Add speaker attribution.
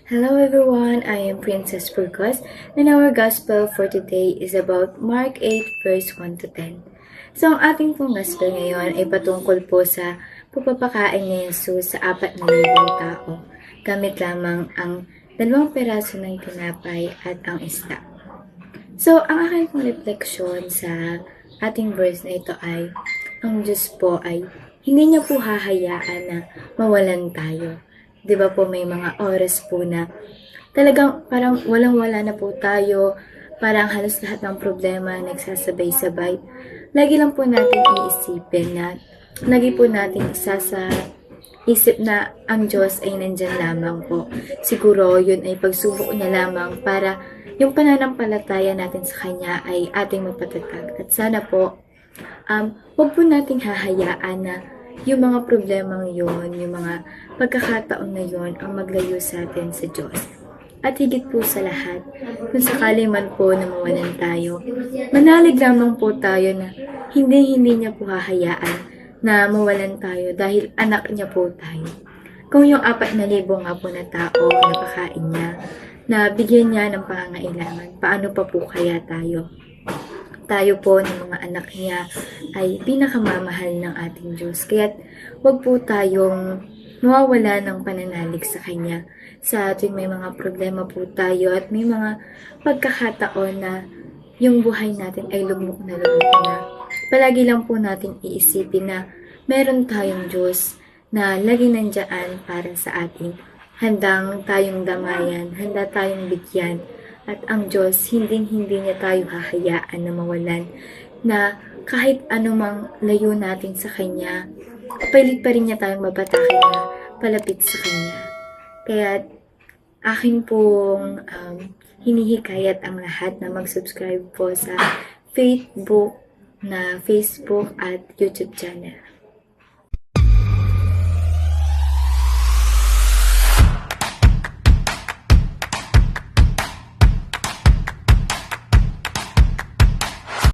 Speaker 1: Hello everyone, I am Princess Burgos and our gospel for today is about Mark 8 verse 1 to 10. So ang ating pong gospel ngayon ay patungkol po sa pagpapakain ni Jesus sa 4,000 tao gamit lamang ang 2 peraso ng tinapay at ang isda. So ang aking pong refleksyon sa ating verse na ito ay ang Diyos po ay hindi niya po hahayaan na mawalan tayo. 'Di ba po may mga oras po na talagang parang walang-wala na po tayo, parang halos lahat ng problema nagsasabay-sabay. Lagi lang po natin iisipin na lagi po natin isa sa isip na ang Diyos ay nandyan lamang po. Siguro yun ay pagsubok niya lamang para yung pananampalataya natin sa Kanya ay ating mapatatag. At sana po, wag po nating hahayaan na yung mga problemang yun, yung mga pagkakataon na yun ang maglayo sa atin sa Diyos. At higit po sa lahat, kung sakali man po na mawalan tayo, manalig lamang po tayo na hindi niya po hahayaan na mawalan tayo dahil anak niya po tayo. Kung yung 4,000 nga po na tao napakain niya, na bigyan niya ng pangangailangan, paano pa po kaya tayo? Tayo po ng mga anak niya ay pinakamamahal ng ating Diyos. Kaya't wag po tayong mawawala ng pananalig sa Kanya. Sa ating may mga problema po tayo at may mga pagkakataon na yung buhay natin ay lugmok na. Palagi lang po natin iisipin na meron tayong Diyos na lagi nandyan para sa atin. Handang tayong damayan, handa tayong bigyan. At ang Diyos, hindi niya tayo hahayaan na mawalan, na kahit anumang layo natin sa Kanya, pilit pa rin niya tayong mabatakin na palapit sa Kanya. Kaya akin pong hinihikayat ang lahat na mag-subscribe po sa Facebook at YouTube channel.